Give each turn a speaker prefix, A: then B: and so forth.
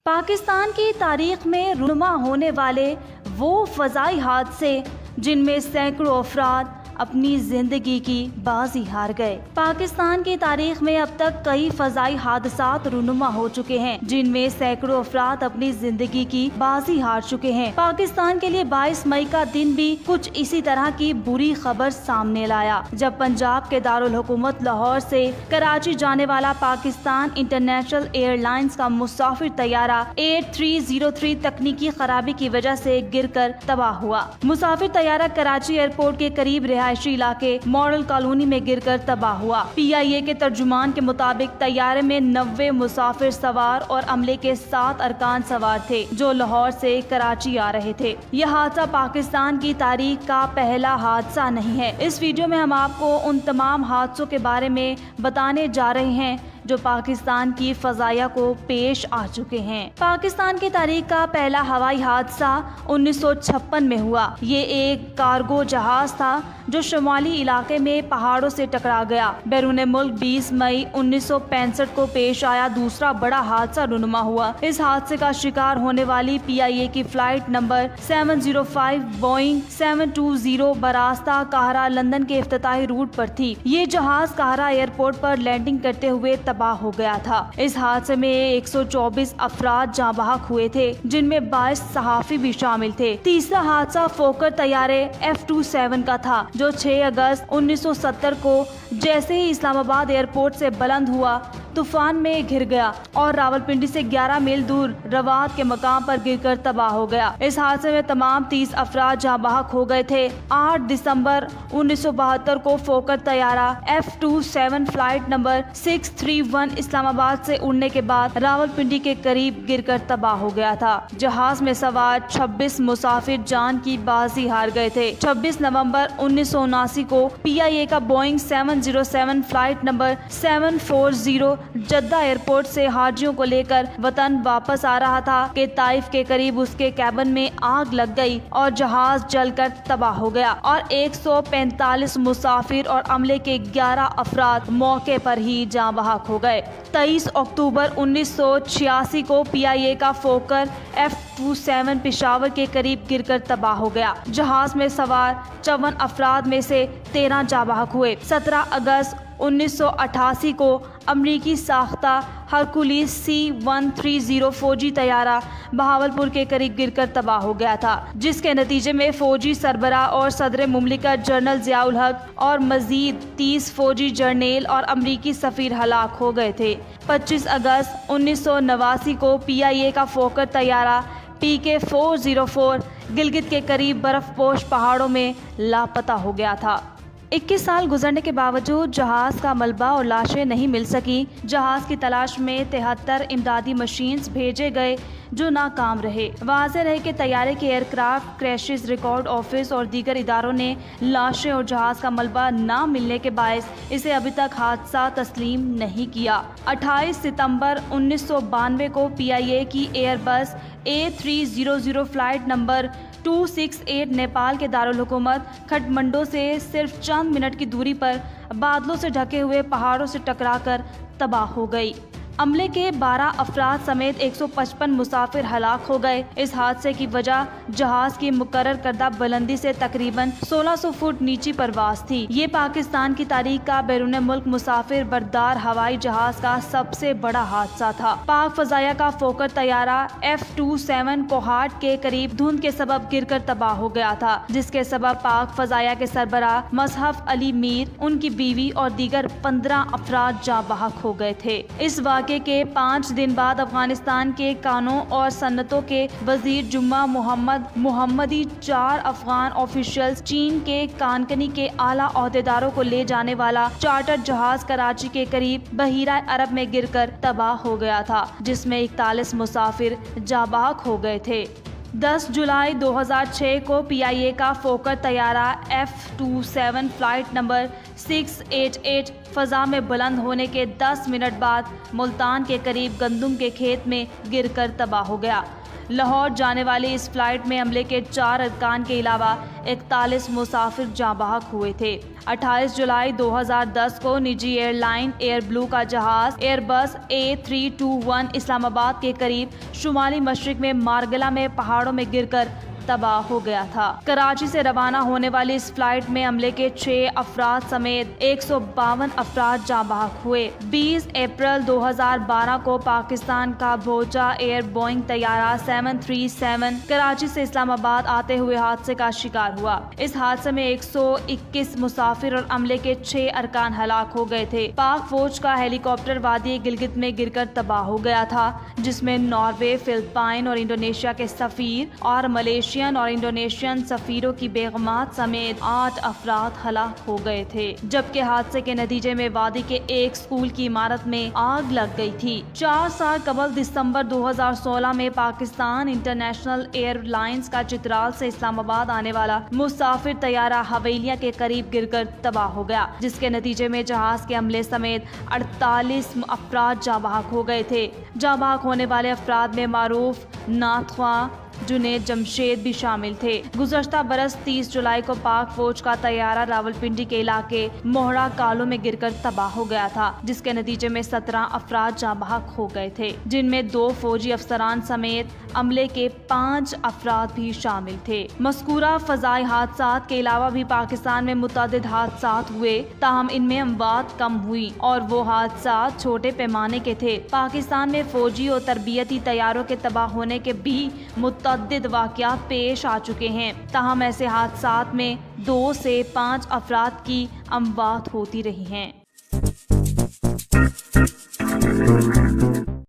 A: पाकिस्तान की तारीख में रुनुमा होने वाले वो फजाई हादसे जिनमें सैकड़ों अफराद अपनी जिंदगी की बाजी हार गए। पाकिस्तान की तारीख में अब तक कई फजाई हादसात रुनुमा हो चुके हैं जिनमें सैकड़ों अफराद अपनी जिंदगी की बाजी हार चुके हैं। पाकिस्तान के लिए 22 मई का दिन भी कुछ इसी तरह की बुरी खबर सामने लाया, जब पंजाब के दारुल हुकूमत लाहौर से कराची जाने वाला पाकिस्तान इंटरनेशनल एयरलाइंस का मुसाफिर तैयारा 8303 तकनीकी खराबी की वजह से गिरकर तबाह हुआ। मुसाफिर तैयारा कराची एयरपोर्ट के करीब रिहायशी इलाके मॉडल कॉलोनी में गिरकर तबाह हुआ। PIA के तर्जुमान के मुताबिक तैयारे में 90 मुसाफिर सवार और अमले के 7 अरकान सवार थे जो लाहौर से कराची आ रहे थे। यह हादसा पाकिस्तान की तारीख का पहला हादसा नहीं है। इस वीडियो में हम आपको उन तमाम हादसों के बारे में बताने जा रहे हैं जो पाकिस्तान की फजाया को पेश आ चुके हैं। पाकिस्तान की तारीख का पहला हवाई हादसा 1956 में हुआ। ये एक कार्गो जहाज था जो शुमाली इलाके में पहाड़ों से टकरा गया। बैरून मुल्क 20 मई 1965 को पेश आया दूसरा बड़ा हादसा रुनुमा हुआ। इस हादसे का शिकार होने वाली PIA की फ्लाइट नंबर 705 बोइंग 720 बरास्ता काहरा लंदन के इफ्तिताही रूट पर थी। ये जहाज काहरा एयरपोर्ट पर लैंडिंग करते हुए तबाह हो गया था। इस हादसे में 124 अफराद जाँ बहक हुए थे जिनमें 22 सहाफी भी शामिल थे। तीसरा हादसा फोकर तैयारे F-27 का था जो 6 अगस्त 1970 को जैसे ही इस्लामाबाद एयरपोर्ट से बुलंद हुआ तूफान में घिर गया और रावलपिंडी से 11 मील दूर रवात के मकाम पर गिरकर तबाह हो गया। इस हादसे में तमाम 30 अफराद जाँ बहक हो गए थे। 8 दिसंबर 1972 को फोकर तैयारा F-27 फ्लाइट नंबर 631 इस्लामाबाद से उड़ने के बाद रावलपिंडी के करीब गिरकर तबाह हो गया था। जहाज में सवार 26 मुसाफिर जान की बाजी हार गए थे। 26 नवंबर 1979 को PIA का Boeing 707 flight number 740 Jeddah airport से हाजियों को लेकर वतन वापस आ रहा था कि ताइफ के करीब उसके कैबिन में आग लग गई और जहाज जलकर तबाह हो गया और 145 मुसाफिर और अमले के 11 अफराद मौके पर ही जाँ बहक हो गए। 23 अक्टूबर 1986 को PIA का फोकर F-27 पेशावर के करीब गिरकर तबाह हो गया। जहाज में सवार 54 अफराद में से 13 जाँ बहक हुए। 17 अगस्त 1988 को अमरीकी साख्ता हरकुलिस C-130 फौजी तैयारा बहावलपुर के करीब गिरकर तबाह हो गया था, जिसके नतीजे में फौजी सरबराह और सदर मुमलिकत जनरल जियाउल हक और मजीद 30 फौजी जर्नेल और अमरीकी सफीर हलाक हो गए थे। 25 अगस्त 1989 को PIA का फोकर तैयारा PK-404 गिलगित के करीब बर्फपोश पहाड़ों में लापता हो गया था। 21 साल गुजरने के बावजूद जहाज का मलबा और लाशें नहीं मिल सकी। जहाज की तलाश में 73 इमदादी मशीन्स भेजे गए जो नाकाम रहे। वाज़ेह रहे कि तैयारे के एयरक्राफ्ट क्रैशेस रिकॉर्ड ऑफिस और दीगर इदारों ने लाशें और जहाज का मलबा ना मिलने के बायस इसे अभी तक हादसा तस्लीम नहीं किया। 28 सितंबर 1992 को PIA की Airbus A300 flight number 268 Nepal के दारुल हुकूमत खटमंडो से सिर्फ चंद मिनट की दूरी पर बादलों से ढके हुए पहाड़ों से टकराकर तबाह हो गई। अमले के 12 अफराद समेत 155 मुसाफिर हलाक हो गए। इस हादसे की वजह जहाज की मुकर्रर करदा बुलंदी से तकरीबन 1600 फुट नीची परवास थी। ये पाकिस्तान की तारीख का बैरून मुल्क मुसाफिर बरदार हवाई जहाज का सबसे बड़ा हादसा था। पाक फजाया का फोकर तैयारा F-27 कोहाट के करीब धुंध के सबब गिरकर तबाह हो गया था, जिसके सबब पाक फजाया के सरबराह मजहब अली मीर, उनकी बीवी और दीगर 15 अफराद जाँ बहक हो गए थे। इस के 5 दिन बाद अफगानिस्तान के कानून और सन्नतों के वजीर जुम्मा मोहम्मदी 4 अफगान ऑफिशियल्स चीन के कानकनी के आला ओहदेदारों को ले जाने वाला चार्टर जहाज कराची के करीब बहीरा अरब में गिरकर तबाह हो गया था, जिसमें 41 मुसाफिर जाँ बहक हो गए थे। 10 जुलाई 2006 को PIA का फोकर तैयारा F-27 फ्लाइट नंबर 688 फ़ज़ा में बुलंद होने के 10 मिनट बाद मुल्तान के करीब गंदुम के खेत में गिरकर तबाह हो गया। लाहौर जाने वाली इस फ्लाइट में हमले के 4 अरकान के अलावा 41 मुसाफिर जाँ बहक हुए थे। 28 जुलाई 2010 को निजी एयरलाइन एयर ब्लू का जहाज एयरबस A321 इस्लामाबाद के करीब शुमाली मशरिक में मारगला में पहाड़ों में गिरकर तबाह हो गया था। कराची से रवाना होने वाली इस फ्लाइट में हमले के 6 अफराद समेत 152 अफराद जाँ बहक हुए। 20 अप्रैल 2012 को पाकिस्तान का भोजा एयर बोइंग तैयारा 737 कराची से इस्लामाबाद आते हुए हादसे का शिकार हुआ। इस हादसे में 121 मुसाफिर और अमले के 6 अरकान हलाक हो गए थे। पाक फौज का हेलीकॉप्टर वादी गिलगित में गिरकर तबाह हो गया था, जिसमें नॉर्वे, फिलिपाइन और इंडोनेशिया के सफीर और मलेशिया और इंडोनेशियन सफीरों की बेगमात समेत 8 अफराद हलाक हो गए थे, जबकि हादसे के नतीजे में वादी के एक स्कूल की इमारत में आग लग गई थी। 4 साल कबल दिसंबर 2016 में पाकिस्तान इंटरनेशनल एयरलाइंस का चित्राल से इस्लामाबाद आने वाला मुसाफिर तैयारा हवेलिया के करीब गिरकर तबाह हो गया, जिसके नतीजे में जहाज के हमले समेत 48 अफराद जाँ बहक हो गए थे। जाँ बहक होने वाले अफराद में मारूफ, नाथवा, जुनेद, जमशेद भी शामिल थे। गुज़श्ता बरस 30 जुलाई को पाक फौज का तैयारा रावलपिंडी के इलाके मोहरा कालो में गिरकर तबाह हो गया था, जिसके नतीजे में 17 अफराद जाँ बहक हो गए थे, जिनमें 2 फौजी अफसरान समेत अमले के 5 अफराद भी शामिल थे। मज़कूरा फ़ज़ाई हादसात के अलावा भी पाकिस्तान में मुतअद्दिद हादसात हुए, ताहम इनमें अमवात कम हुई और वो हादसात छोटे पैमाने के थे। पाकिस्तान में फौजी और तरबियती तैयारों के तबाह होने के भी मुतअद्दिद वाक़यात पेश आ चुके हैं, ताहम ऐसे हादसात में 2 से 5 अफराद की अमवात होती रही हैं।